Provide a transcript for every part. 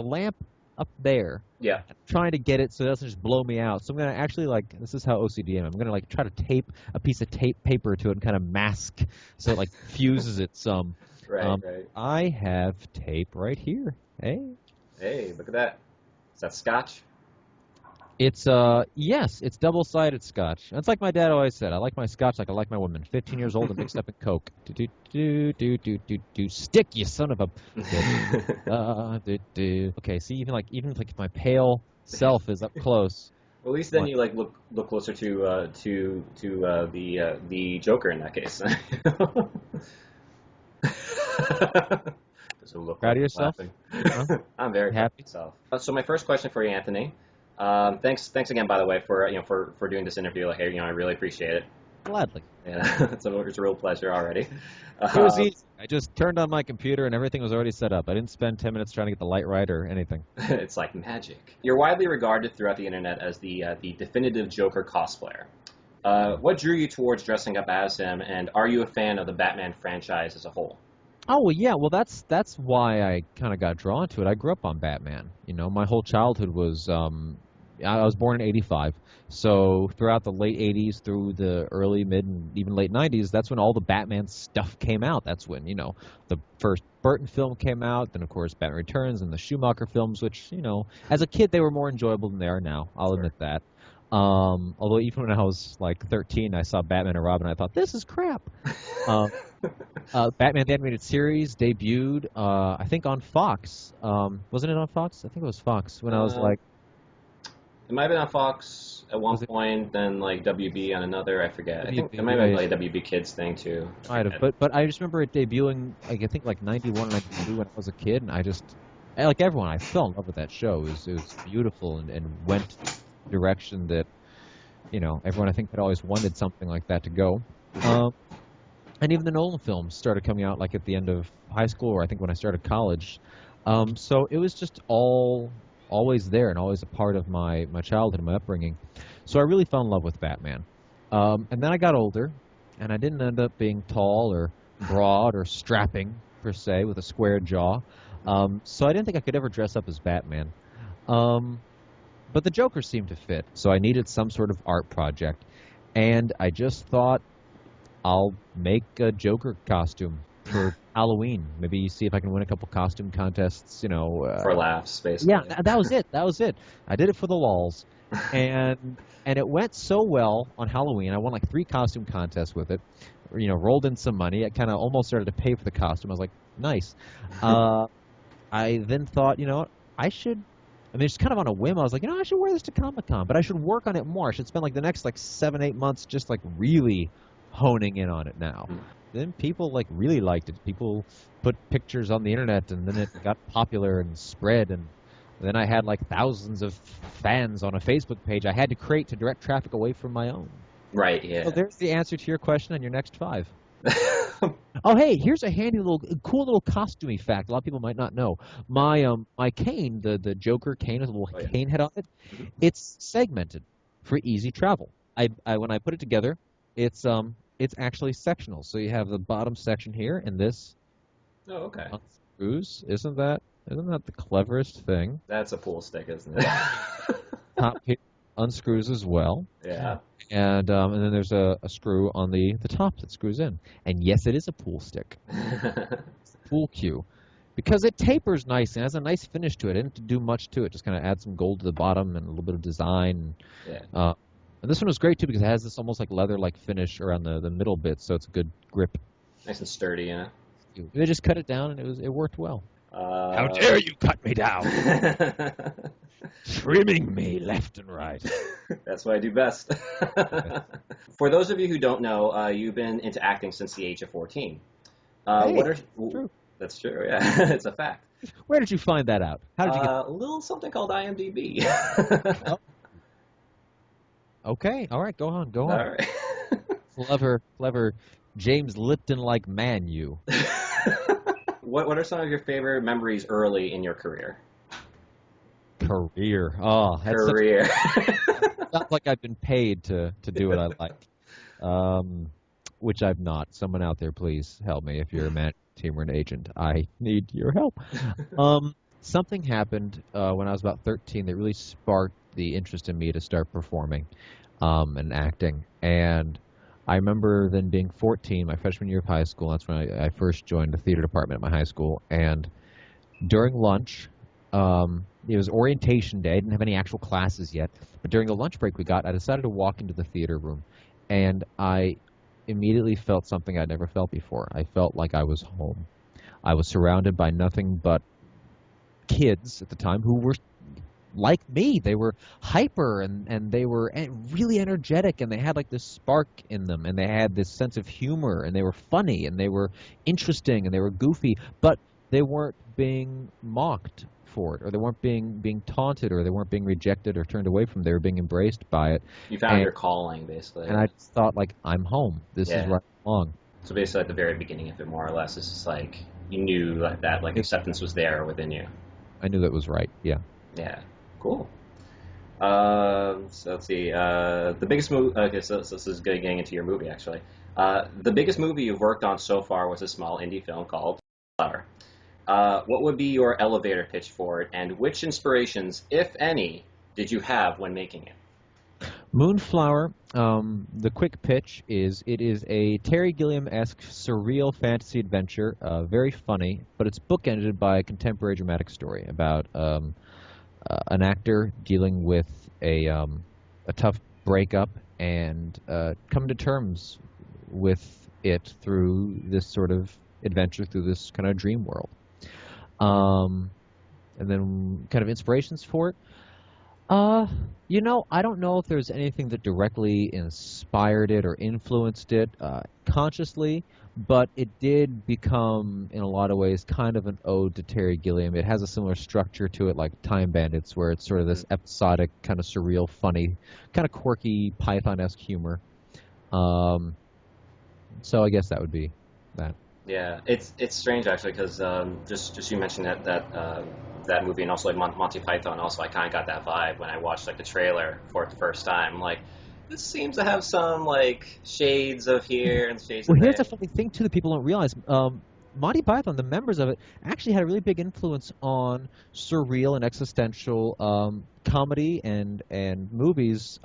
a lamp up there. Yeah. I'm trying to get it so it doesn't just blow me out. So I'm gonna actually this is how OCD I am. I'm gonna try to tape a piece of paper to it and kind of mask so it fuses it some. Right. I have tape right here. Hey. Hey, look at that. Is that scotch? It's yes, it's double-sided scotch. That's like my dad always said. I like my scotch like I like my women. 15 years old and mixed up in Coke. Stick, you son of a. Okay, see, even if my pale self is up close. Well, at least then you look closer to the Joker in that case. Proud of yourself? Huh? I'm very happy. So my first question for you, Anthony. Thanks again, by the way, for doing this interview here. I really appreciate it. Gladly. Yeah, it's a real pleasure already. It was easy. I just turned on my computer and everything was already set up. I didn't spend 10 minutes trying to get the light right or anything. It's like magic. You're widely regarded throughout the internet as the definitive Joker cosplayer. What drew you towards dressing up as him, and are you a fan of the Batman franchise as a whole? Oh, well, yeah. Well, that's why I kind of got drawn to it. I grew up on Batman. My whole childhood was I was born in '85. So throughout the late '80s through the early, mid, and even late '90s, that's when all the Batman stuff came out. That's when, the first Burton film came out. Then, of course, Batman Returns and the Schumacher films, which, as a kid, they were more enjoyable than they are now. I'll admit that. Although even when I was 13, I saw Batman and Robin, I thought, this is crap. Batman the Animated Series debuted, I think, on Fox. Wasn't it on Fox? I think it was Fox when I was It might have been on Fox at one point, then WB on another. I forget. I think it might have been a WB Kids thing too. Might have, but I just remember it debuting. I think 91 or 92 when I was a kid, and I just like everyone. I fell in love with that show. It was beautiful and went direction that everyone I think had always wanted something like that to go. And even the Nolan films started coming out at the end of high school, or I think when I started college. So it was just always there and always a part of my childhood and my upbringing. So I really fell in love with Batman. And then I got older, and I didn't end up being tall or broad or strapping, per se, with a square jaw. So I didn't think I could ever dress up as Batman. But the Joker seemed to fit, so I needed some sort of art project. And I just thought, I'll make a Joker costume for Halloween. Maybe see if I can win a couple costume contests, for laughs, basically. Yeah, that was it. That was it. I did it for the lulz. And it went so well on Halloween. I won 3 costume contests with it. Rolled in some money. I kind of almost started to pay for the costume. I was like, nice. I then thought, I should... just kind of on a whim, I was like, I should wear this to Comic-Con, but I should work on it more. I should spend the next 7-8 months just really honing in on it now. Then people really liked it. People put pictures on the internet, and then it got popular and spread, and then I had thousands of fans on a Facebook page I had to create to direct traffic away from my own. Right, yeah. So there's the answer to your question on your next 5. Oh, hey, here's a handy cool little costumey fact a lot of people might not know. My cane, the Joker cane with a little cane head on it, it's segmented for easy travel. When I put it together, it's actually sectional. So you have the bottom section here, and this unscrews. Isn't that the cleverest thing? That's a pool stick, isn't it? Top here unscrews as well. Yeah. And then there's a screw on the top that screws in. And yes, it is a pool stick. It's a pool cue. Because it tapers nice and has a nice finish to it. It didn't do much to it. Just kind of add some gold to the bottom and a little bit of design. Yeah. And this one was great, too, because it has this almost leather-like finish around the middle bit, so it's a good grip. Nice and sturdy, yeah. They just cut it down, and it worked well. How dare you cut me down? Trimming me left and right. That's what I do best. For those of you who don't know, you've been into acting since the age of 14. True. That's true, yeah. It's a fact. Where did you find that out? How did you get a little something called IMDb. Oh. Okay, all right, go on. All right. Clever James Lipton-like man, you. What are some of your favorite memories early in your career? Career. Oh, that's career. Sounds like I've been paid to do what I like, which I've not. Someone out there, please help me if you're a man, team, or an agent. I need your help. something happened when I was about 13 that really sparked the interest in me to start performing and acting. And I remember then being 14, my freshman year of high school. That's when I first joined the theater department at my high school. And during lunch, it was orientation day. I didn't have any actual classes yet. But during the lunch break I decided to walk into the theater room. And I immediately felt something I'd never felt before. I felt like I was home. I was surrounded by nothing but kids at the time who were like me. They were hyper and they were really energetic, and they had like this spark in them, and they had this sense of humor, and they were funny, and they were interesting, and they were goofy, but they weren't being mocked for it, or they weren't being taunted, or they weren't being rejected or turned away from. They were being embraced by it. You found your calling, basically. And I just thought, like, I'm home. This is where I belong. So basically, at the very beginning of it, more or less, it's just like you knew that acceptance was there within you. I knew that was right. Yeah. Yeah. Cool. So let's see. The biggest movie. Okay, so this is getting into your movie, actually. The biggest movie you've worked on so far was a small indie film called Flower. What would be your elevator pitch for it, and which inspirations, if any, did you have when making it? Moonflower, the quick pitch is it is a Terry Gilliam-esque surreal fantasy adventure, very funny, but it's bookended by a contemporary dramatic story about an actor dealing with a tough breakup and coming to terms with it through this sort of adventure, through this kind of dream world. And then kind of inspirations for it. I don't know if there's anything that directly inspired it or influenced it consciously, but it did become, in a lot of ways, kind of an ode to Terry Gilliam. It has a similar structure to it, like Time Bandits, where it's sort of this episodic, kind of surreal, funny, kind of quirky, Python-esque humor. So I guess that would be that. Yeah, it's strange actually, because just you mentioned that movie, and also like Monty Python. Also, I kind of got that vibe when I watched like the trailer for it the first time. Like, this seems to have some like shades of here and shades of there. Well, here's the funny thing too that people don't realize. Monty Python, the members of it, actually had a really big influence on surreal and existential comedy and movies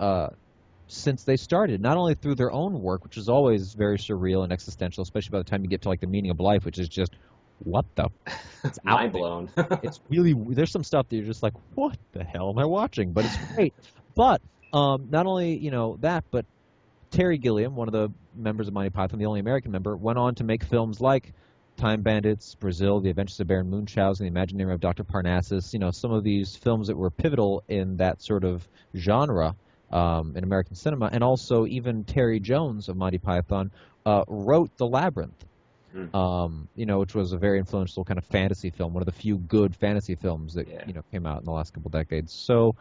since they started. Not only through their own work, which is always very surreal and existential, especially by the time you get to like the meaning of life, which is just what the it's mind blown. It's really, there's some stuff that you're just like, what the hell am I watching? But it's great. But not only that, but Terry Gilliam, one of the members of Monty Python, the only American member, went on to make films like Time Bandits, Brazil, The Adventures of Baron Munchausen, The Imaginary of Dr. Parnassus. Some of these films that were pivotal in that sort of genre in American cinema. And also even Terry Jones of Monty Python wrote The Labyrinth. Which was a very influential kind of fantasy film, one of the few good fantasy films that came out in the last couple decades. So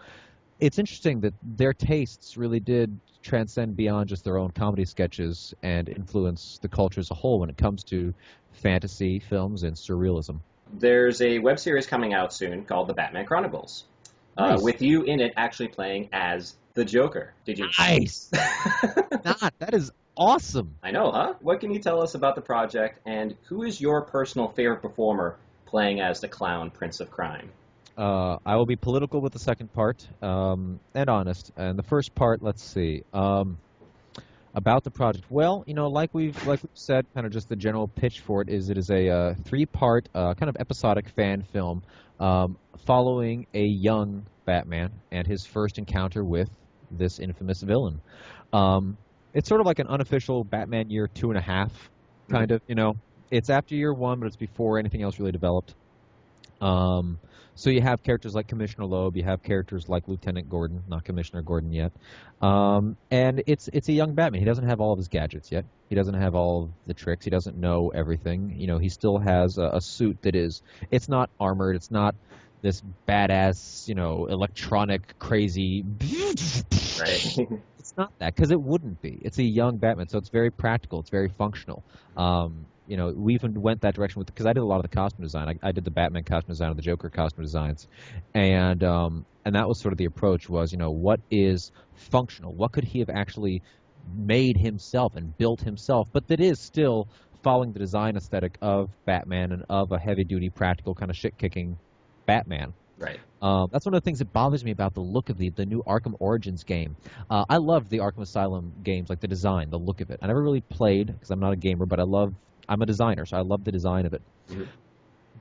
it's interesting that their tastes really did transcend beyond just their own comedy sketches and influence the culture as a whole when it comes to fantasy films and surrealism. There's a web series coming out soon called The Batman Chronicles, nice. With you in it actually playing as the Joker. Did you? Nice. That is awesome. I know, huh? What can you tell us about the project, and who is your personal favorite performer playing as the clown Prince of Crime? I will be political with the second part, and honest. And the first part, let's see. About the project. Well, like we've said, kind of just the general pitch for it is a 3-part kind of episodic fan film following a young Batman and his first encounter with this infamous villain. It's sort of like an unofficial Batman year 2.5, kind of, It's after year 1, but it's before anything else really developed. So you have characters like Commissioner Loeb, you have characters like Lieutenant Gordon, not Commissioner Gordon yet. And it's a young Batman. He doesn't have all of his gadgets yet. He doesn't have all of the tricks. He doesn't know everything. He still has a suit that it's not armored. It's not this badass, electronic, crazy. Right. It's not that, because it wouldn't be. It's a young Batman, so it's very practical. It's very functional. We even went that direction because I did a lot of the costume design. I did the Batman costume design and the Joker costume designs, and that was sort of the approach was, what is functional? What could he have actually made himself and built himself, but that is still following the design aesthetic of Batman and of a heavy-duty, practical kind of shit-kicking Batman. Right. That's one of the things that bothers me about the look of the new Arkham Origins game. I loved the Arkham Asylum games, like the design, the look of it. I never really played because I'm not a gamer, but I'm a designer, so I love the design of it. Mm-hmm.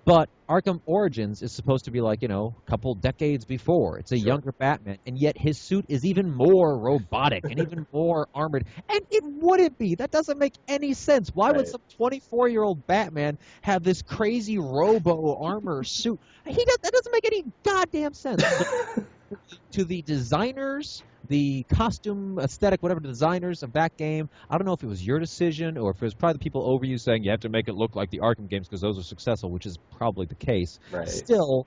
But Arkham Origins is supposed to be like, a couple decades before. It's a Sure. younger Batman, and yet his suit is even more robotic and even more armored. And it wouldn't be. That doesn't make any sense. Why would some 24-year-old Batman have this crazy robo armor suit? That doesn't make any goddamn sense. To the designers, the costume aesthetic, whatever the designers of that game, I don't know if it was your decision or if it was probably the people over you saying you have to make it look like the Arkham games because those are successful, which is probably the case. Right. Still,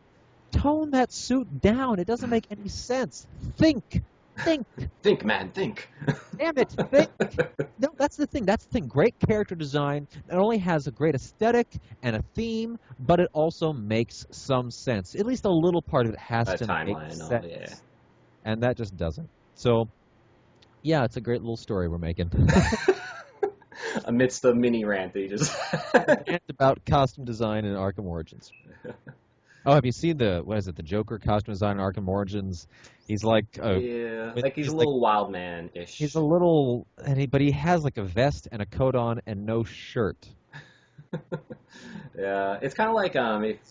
tone that suit down. It doesn't make any sense. Think. Think, man, think. Damn it, think. No, that's the thing. Great character design. It only has a great aesthetic and a theme, but it also makes some sense. At least a little part of it has to make sense. Yeah. And that just doesn't. So, yeah, it's a great little story we're making. Amidst the mini rant that you just Rant about costume design in Arkham Origins. Oh, have you seen the Joker costume design in Arkham Origins? He's like he's a little wild man-ish. He's a little, but he has like a vest and a coat on and no shirt. Yeah, it's kind of like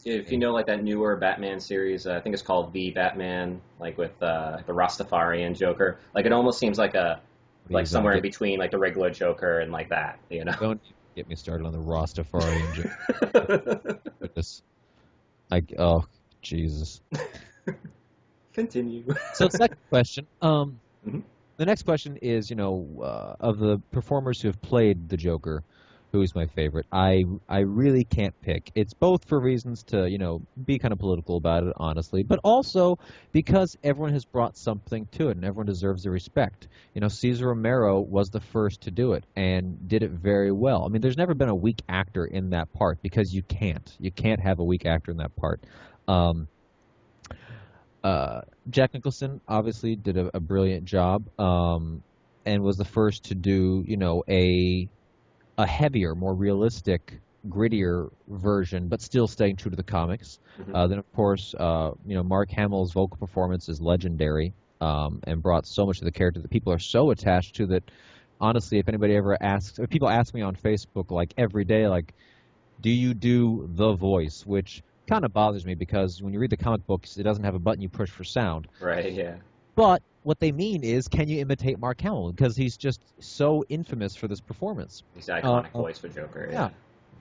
if you know like that newer Batman series, I think it's called The Batman, like with the Rastafarian Joker. Like it almost seems like somewhere in between like the regular Joker and like that, Don't get me started on the Rastafarian Joker. Goodness. Oh, Jesus. Continue. So second question. Mm-hmm. The next question is, of the performers who have played the Joker, who is my favorite? I really can't pick. It's both for reasons to, be kind of political about it, honestly, but also because everyone has brought something to it and everyone deserves the respect. Cesar Romero was the first to do it and did it very well. I mean, there's never been a weak actor in that part because you can't. You can't have a weak actor in that part. Jack Nicholson obviously did a brilliant job and was the first to do, a heavier, more realistic, grittier version, but still staying true to the comics. Mm-hmm. Then, of course, Mark Hamill's vocal performance is legendary and brought so much to the character that people are so attached to that, honestly, if people ask me on Facebook, like, every day, like, do you do the voice? Which kind of bothers me because when you read the comic books, it doesn't have a button you push for sound. Right, yeah. But what they mean is, can you imitate Mark Hamill? Because he's just so infamous for this performance. He's an iconic voice for Joker, yeah.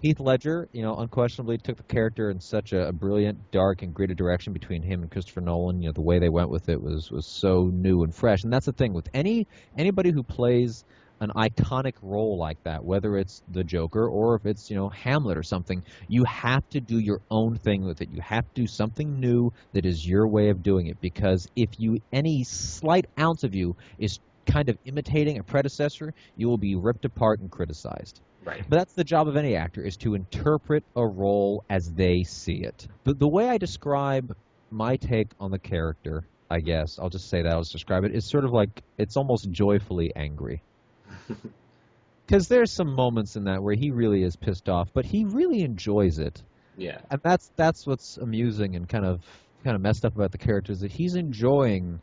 Heath Ledger, unquestionably took the character in such a brilliant, dark, and gritty direction between him and Christopher Nolan. The way they went with it was so new and fresh. And that's the thing with anybody who plays an iconic role like that, whether it's the Joker or if it's, Hamlet or something, you have to do your own thing with it. You have to do something new that is your way of doing it, because if any slight ounce of you is kind of imitating a predecessor, you will be ripped apart and criticized. Right. But that's the job of any actor, is to interpret a role as they see it. The way I describe my take on the character, I guess, I'll just say that, I'll just describe it, is sort of like, it's almost joyfully angry. Because there's some moments in that where he really is pissed off, but he really enjoys it. Yeah. And that's what's amusing and kind of messed up about the character, is that he's enjoying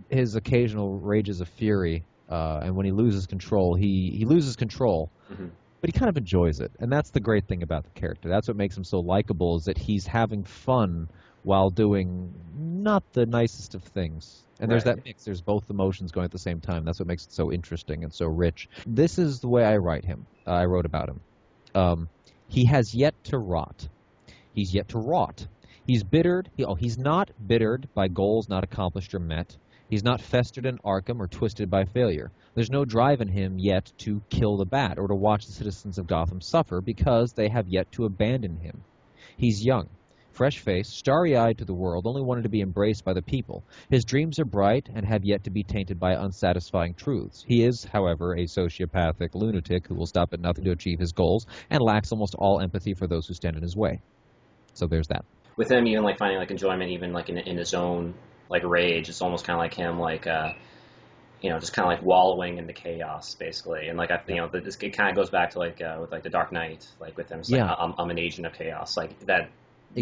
his occasional rages of fury, and when he loses control, he loses control. Mm-hmm. But he kind of enjoys it, and that's the great thing about the character. That's what makes him so likable, is that he's having fun while doing not the nicest of things. And there's that mix. There's both emotions going at the same time. That's what makes it so interesting and so rich. This is the way I wrote about him. He has yet to rot. He's yet to rot. He's bittered. He's not bittered by goals not accomplished or met. He's not festered in Arkham or twisted by failure. There's no drive in him yet to kill the Bat or to watch the citizens of Gotham suffer, because they have yet to abandon him. He's young, fresh-faced, starry-eyed to the world, only wanted to be embraced by the people. His dreams are bright and have yet to be tainted by unsatisfying truths. He is, however, a sociopathic lunatic who will stop at nothing to achieve his goals and lacks almost all empathy for those who stand in his way. So there's that. With him, even like finding like enjoyment, even like in his own like rage, it's almost kind of like him, like just kind of like wallowing in the chaos, basically. And like it kind of goes back to like with like the Dark Knight, like with him, it's like, I'm an agent of chaos, like that.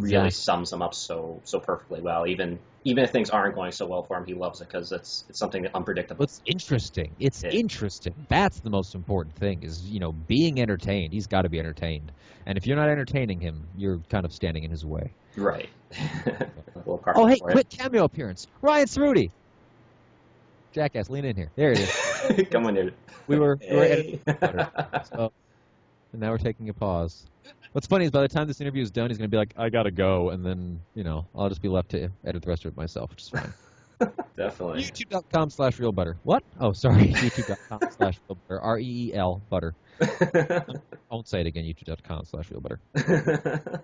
really sums him up so perfectly well. Even if things aren't going so well for him, he loves it because it's something unpredictable. It's interesting. It's interesting. That's the most important thing is, being entertained. He's got to be entertained. And if you're not entertaining him, you're kind of standing in his way. Right. Oh, hey, quick cameo appearance. Ryan Cerruti. Jackass, lean in here. There it is. Come on, dude. We were editing. So, and now we're taking a pause. What's funny is by the time this interview is done, he's going to be like, I got to go. And then, I'll just be left to edit the rest of it myself, which is fine. Definitely. YouTube.com/realbutter. What? Oh, sorry. YouTube.com/realbutter. REEL butter. I won't say it again. YouTube.com/realbutter.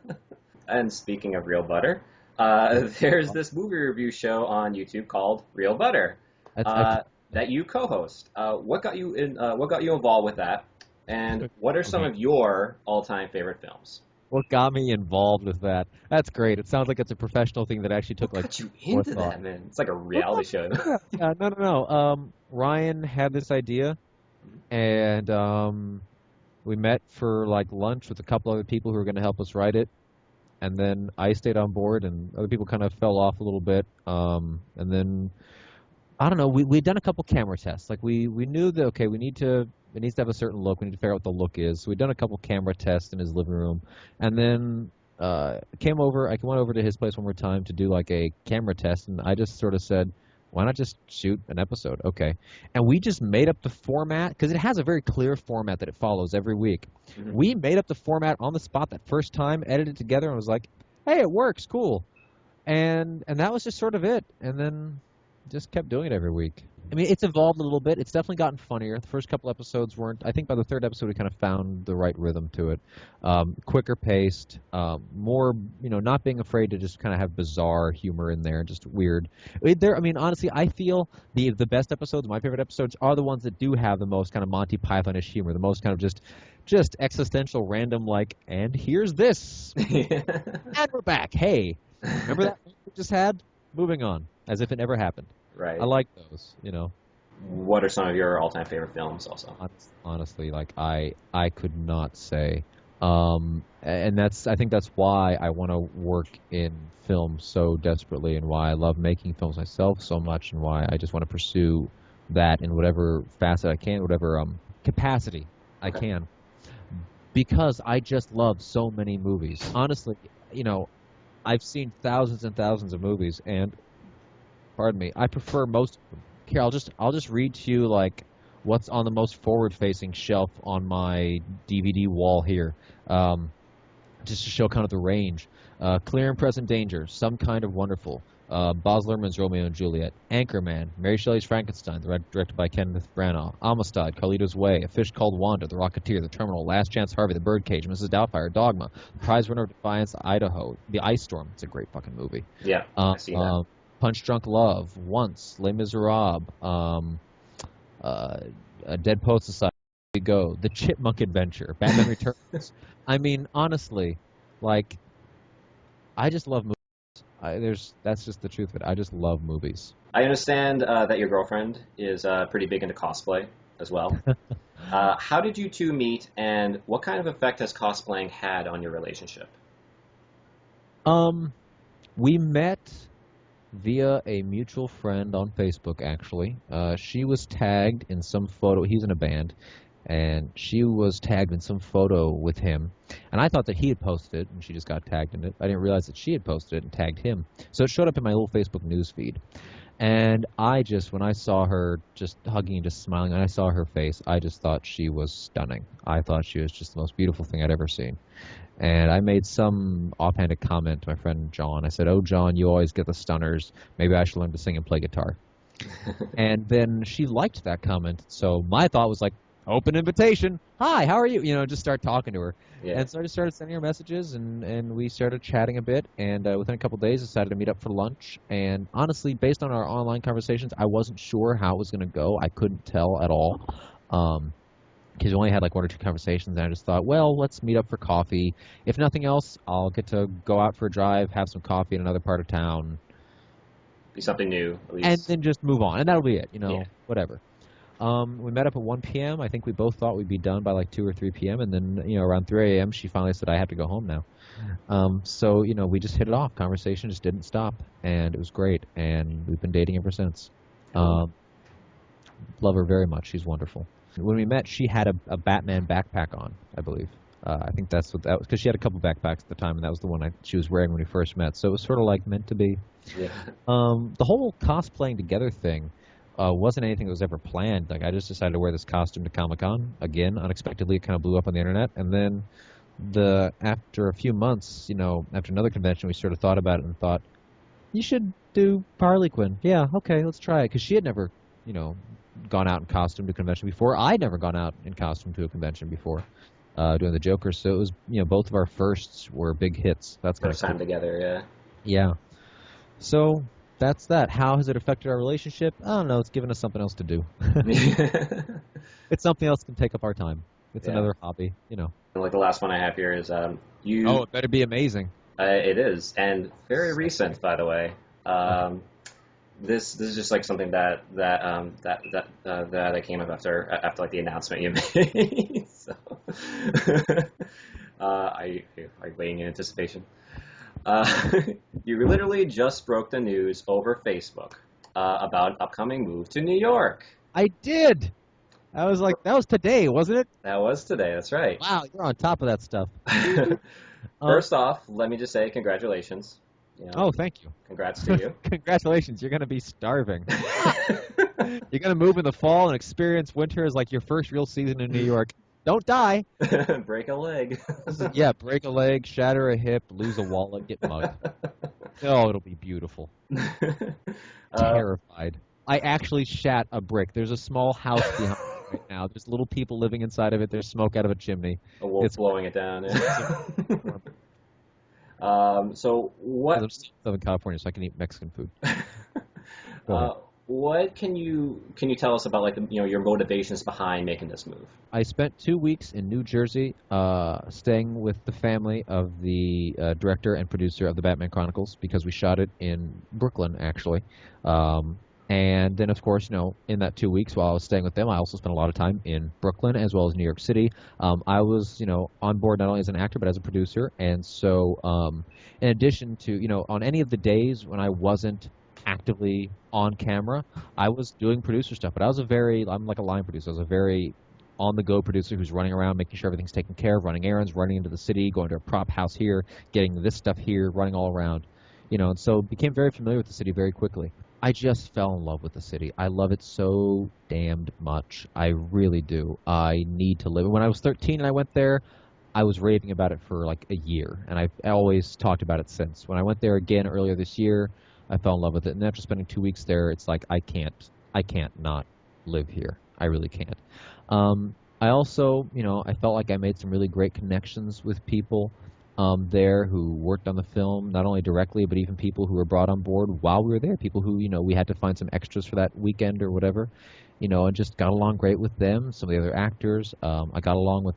And speaking of real butter, there's this movie review show on YouTube called Real Butter that you co-host. What got you involved with that? And what are some of your all-time favorite films? What got me involved with that? That's great. It sounds like it's a professional thing that actually took what got you into that, man? It's like a reality show. No. Ryan had this idea, and we met for lunch with a couple other people who were going to help us write it. And then I stayed on board, and other people kind of fell off a little bit. And then, I don't know, we'd done a couple camera tests. We knew that, okay, it needs to have a certain look. We need to figure out what the look is. So we'd done a couple camera tests in his living room. And then I went over to his place one more time to do a camera test, and I just sort of said, why not just shoot an episode? Okay. And we just made up the format, because it has a very clear format that it follows every week. Mm-hmm. We made up the format on the spot that first time, edited it together, and was like, hey, it works, cool. And that was just sort of it. And then just kept doing it every week. I mean, it's evolved a little bit. It's definitely gotten funnier. The first couple episodes weren't. I think by the third episode, we kind of found the right rhythm to it. Quicker paced, more, not being afraid to just kind of have bizarre humor in there, just weird. Honestly, I feel the best episodes, my favorite episodes, are the ones that do have the most kind of Monty Python-ish humor, the most kind of just existential, random, and here's this. And we're back. Hey, remember that we just had? Moving on, as if it never happened. Right. I like those, What are some of your all-time favorite films also? Honestly, I could not say. And I think that's why I want to work in film so desperately, and why I love making films myself so much, and why I just want to pursue that in whatever facet I can, whatever capacity I can. Because I just love so many movies. Honestly, I've seen thousands and thousands of movies, and pardon me, I prefer most of them. Here, I'll just read to you what's on the most forward-facing shelf on my DVD wall here, just to show kind of the range. Clear and Present Danger, Some Kind of Wonderful, Baz Luhrmann's Romeo and Juliet, Anchorman, Mary Shelley's Frankenstein, directed by Kenneth Branagh, Amistad, Carlito's Way, A Fish Called Wanda, The Rocketeer, The Terminal, Last Chance Harvey, The Birdcage, Mrs. Doubtfire, Dogma, The Prize Winner of Defiance, Idaho, The Ice Storm. It's a great fucking movie. Yeah, I've seen that. Punch Drunk Love, Once, Les Miserables, A Dead Poet Society, Go, The Chipmunk Adventure, Batman Returns. I mean, honestly, I just love movies. That's just the truth of it. I just love movies. I understand that your girlfriend is pretty big into cosplay as well. How did you two meet, and what kind of effect has cosplaying had on your relationship? We met via a mutual friend on Facebook, actually. She was tagged in some photo. He's in a band, and she was tagged in some photo with him. And I thought that he had posted it, and she just got tagged in it. I didn't realize that she had posted it and tagged him. So it showed up in my little Facebook news feed. And when I saw her just hugging and just smiling, and I saw her face, I just thought she was stunning. I thought she was just the most beautiful thing I'd ever seen. And I made some offhanded comment to my friend John. I said, "Oh, John, you always get the stunners. Maybe I should learn to sing and play guitar." And then she liked that comment. So my thought was open invitation. Hi, how are you? Just start talking to her. Yeah. And so I just started sending her messages, and we started chatting a bit. And within a couple of days, decided to meet up for lunch. And honestly, based on our online conversations, I wasn't sure how it was going to go. I couldn't tell at all. Because we only had one or two conversations, and I just thought, well, let's meet up for coffee. If nothing else, I'll get to go out for a drive, have some coffee in another part of town. Be something new, at least. And then just move on, and that'll be it, whatever. We met up at 1 p.m. I think we both thought we'd be done by like 2 or 3 p.m. And then, around 3 a.m. she finally said, I have to go home now. So, we just hit it off. Conversation just didn't stop. And it was great. And we've been dating ever since. Love her very much. She's wonderful. When we met, she had a Batman backpack on, I believe. I think that's what that was, because she had a couple backpacks at the time, and that was the one she was wearing when we first met. So it was sort of like meant to be. Yeah. The whole cosplaying together thing wasn't anything that was ever planned. Like, I just decided to wear this costume to Comic-Con. Again, unexpectedly, it kind of blew up on the internet. And then after a few months, after another convention, we sort of thought about it and thought, you should do Harley Quinn. Yeah, okay, let's try it. Because she had never, gone out in costume to a convention before. I'd never gone out in costume to a convention before. Doing the Joker, so it was, both of our firsts were big hits. That's kind of first time together, yeah. Yeah. So that's that. How has it affected our relationship? I don't know. It's given us something else to do. It's something else that can take up our time. It's another hobby, Like the last one I have here is you. Oh, it better be amazing. It is, and very recent, by the way. This is just like something that came up after like the announcement you made. So, are you waiting in anticipation? You literally just broke the news over Facebook about an upcoming move to New York. I did. I was like, that was today, wasn't it? That was today. That's right. Wow, you're on top of that stuff. First off, let me just say congratulations. Oh, thank you. Congrats to you. Congratulations. You're going to be starving. You're going to move in the fall and experience winter as like your first real season in New York. Don't die. Break a leg. Yeah, break a leg, shatter a hip, lose a wallet, get mugged. Oh, it'll be beautiful. Terrified. I actually shat a brick. There's a small house behind me right now. There's little people living inside of it. There's smoke out of a chimney. A wolf blowing it down. Yeah. So what? I'm still in Southern California, so I can eat Mexican food. What can you tell us about, like, your motivations behind making this move? I spent 2 weeks in New Jersey, staying with the family of the director and producer of the Batman Chronicles, because we shot it in Brooklyn, actually. And then, of course, in that 2 weeks while I was staying with them, I also spent a lot of time in Brooklyn as well as New York City. I was, on board not only as an actor but as a producer. And so, in addition to, on any of the days when I wasn't actively on camera, I was doing producer stuff. But I'm like a line producer. I was a very on-the-go producer who's running around, making sure everything's taken care of, running errands, running into the city, going to a prop house here, getting this stuff here, running all around. And so became very familiar with the city very quickly. I just fell in love with the city. I love it so damned much. I really do. I need to live it. When I was 13 and I went there, I was raving about it for like a year, and I've always talked about it since. When I went there again earlier this year, I fell in love with it. And after spending 2 weeks there, it's like I can't not live here. I really can't. I also, I felt like I made some really great connections with people there who worked on the film, not only directly, but even people who were brought on board while we were there, people who, we had to find some extras for that weekend or whatever, and just got along great with them, some of the other actors. I got along with,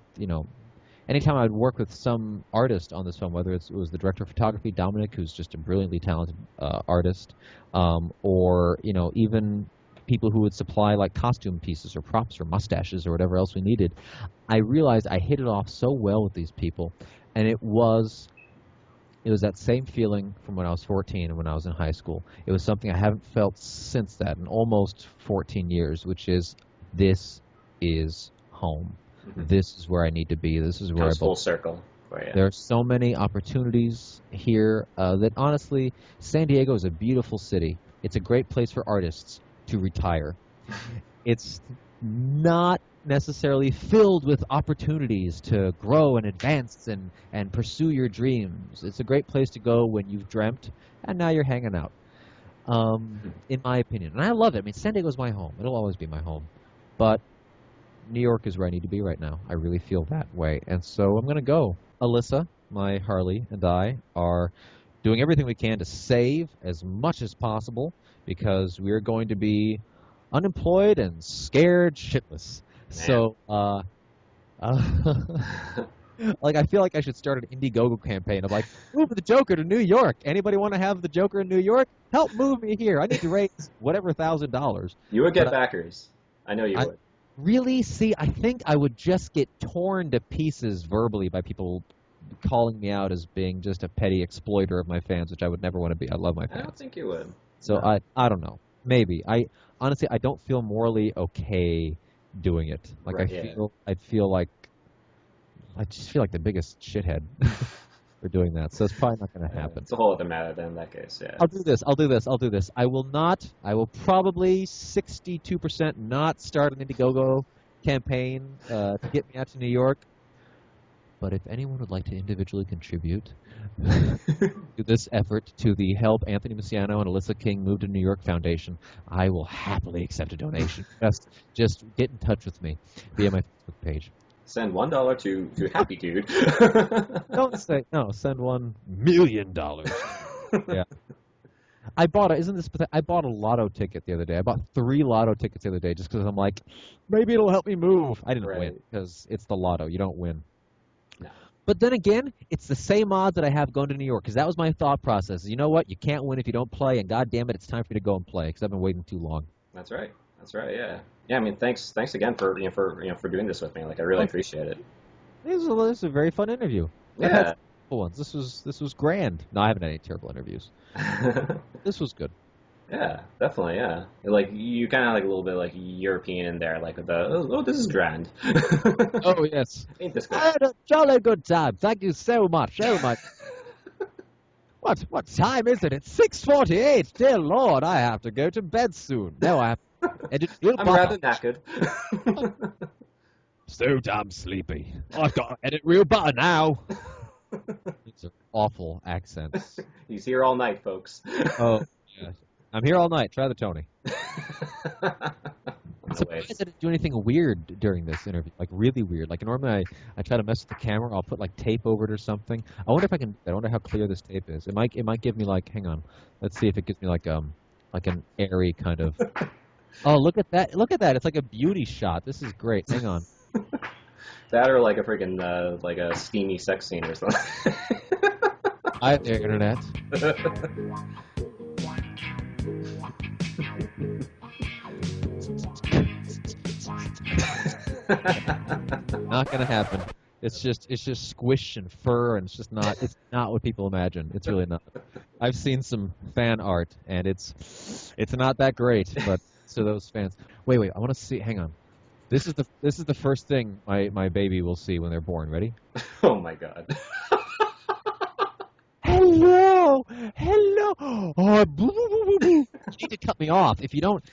anytime I'd work with some artist on this film, whether it was the director of photography, Dominic, who's just a brilliantly talented artist, or, even people who would supply like costume pieces or props or mustaches or whatever else we needed, I realized I hit it off so well with these people. And it was that same feeling from when I was 14 and when I was in high school. It was something I haven't felt since that in almost 14 years, which is, this is home. Mm-hmm. This is where I need to be. This is where Comes full circle. There are so many opportunities here that, honestly, San Diego is a beautiful city. It's a great place for artists to retire. It's not necessarily filled with opportunities to grow and advance and pursue your dreams. It's a great place to go when you've dreamt and now you're hanging out, in my opinion. And I love it. I mean, San Diego is my home. It'll always be my home. But New York is where I need to be right now. I really feel that way. And so I'm going to go. Alyssa, my Harley, and I are doing everything we can to save as much as possible, because we're going to be unemployed and scared shitless. So, like, I feel like I should start an Indiegogo campaign of like, move the Joker to New York. Anybody want to have the Joker in New York? Help move me here. I need to raise whatever $1,000. You would get backers. I know you would. Really? See, I think I would just get torn to pieces verbally by people calling me out as being just a petty exploiter of my fans, which I would never want to be. I love my I don't fans. think you would. So No. I don't know. Maybe. Honestly, I don't feel morally okay doing it. Like Right, yeah. I just feel like the biggest shithead for doing that. So it's probably not going to happen. It's a whole other matter then in that case, yeah. I'll do this. I will probably 62% not start an Indiegogo campaign to get me out to New York. But if anyone would like to individually contribute to this effort to the Help Anthony Misiano and Alyssa King Move to New York Foundation, I will happily accept a donation. Just get in touch with me via my Facebook page. Send $1 to Happy Dude. Don't say no. Send $1 million. Yeah. I bought a lotto ticket the other day. I bought 3 lotto tickets the other day just because I'm like, maybe it'll help me move. I didn't win because it's the lotto. You don't win. No. But then again, it's the same odds that I have going to New York because that was my thought process. You know what? You can't win if you don't play, and God damn it, it's time for you to go and play because I've been waiting too long. That's right. Yeah. Yeah. I mean, thanks again for doing this with me. Like, I really appreciate it. This was a very fun interview. Yeah. I've had some terrible ones. This was grand. No, I haven't had any terrible interviews. This was good. Yeah, definitely. Yeah, like you kind of like a little bit like European in there, like this is grand. Oh yes. Ain't this good? I had a jolly good time. Thank you so much. What time is it? It's 6:48. Dear Lord, I have to go to bed soon. No, I have to edit real I'm rather knackered. So damn sleepy. I've got to edit real butter now. These are awful accents. He's here all night, folks. Oh, yeah. I'm here all night. Try the Tony. I'm No surprised ways. I didn't do anything weird during this interview, like really weird. Like normally I try to mess with the camera. I'll put like tape over it or something. I wonder if I can. I wonder how clear this tape is. It might give me like. Hang on. Let's see if it gives me like an airy kind of. Oh, look at that! Look at that! It's like a beauty shot. This is great. Hang on. That or like a freaking like a steamy sex scene or something. Hi there, internet. Not gonna happen. It's just squish and fur, and it's not what people imagine. It's really not. I've seen some fan art, and it's not that great. But to those fans, wait, I want to see. Hang on. This is the first thing my baby will see when they're born. Ready? Oh my god. Hello. Oh, boo, boo, boo, boo, boo. You need to cut me off. If you don't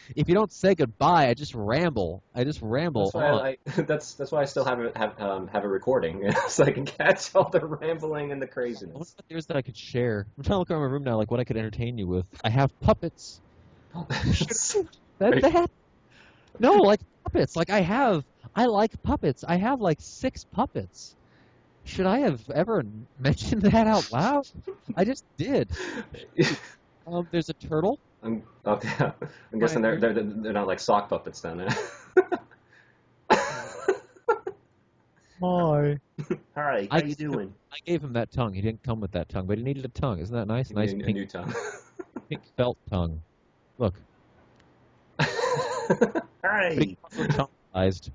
say goodbye, I just ramble. That's on. why that's why I still have a recording so I can catch all the rambling and the What craziness. about there's that I could share? I'm trying to look around my room now, like what I could entertain you with. I have puppets. That no, like puppets. Like I like puppets. I have like 6 puppets. Should I have ever mentioned that out loud? I just did. There's a turtle. I'm guessing they're not like sock puppets then. Hi. Hi, how you doing? I gave him that tongue. He didn't come with that tongue, but he needed a tongue. Isn't that nice? Nice a pink, new tongue. pink felt tongue. Look. Hi. Traumatized.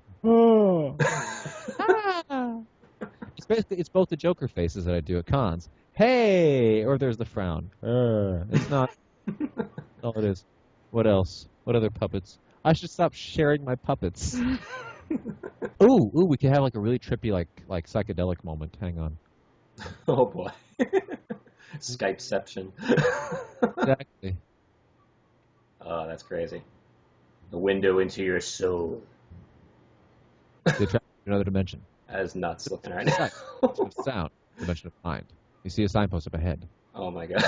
It's both the Joker faces that I do at cons. Hey, or there's the frown. It's not. That's all it is. What else? What other puppets? I should stop sharing my puppets. Ooh, we could have like a really trippy like psychedelic moment. Hang on. Oh boy. Skypeception. Exactly. Oh, that's crazy. The window into your soul. They try another dimension. That is nuts looking right now. It's sound. Dimension of mind. You see a signpost up ahead. Oh my god.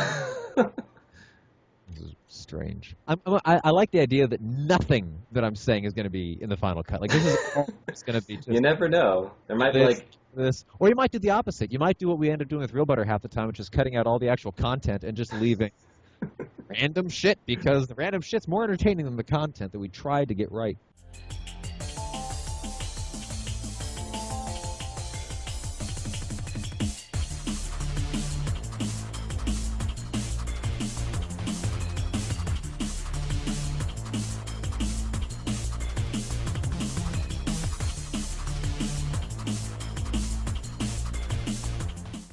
This is strange. I like the idea that nothing that I'm saying is going to be in the final cut. Like this is all it's going to be. Just You never know. There might be this, like this, or you might do the opposite. You might do what we end up doing with Real Butter half the time, which is cutting out all the actual content and just leaving random shit because the random shit's more entertaining than the content that we tried to get right.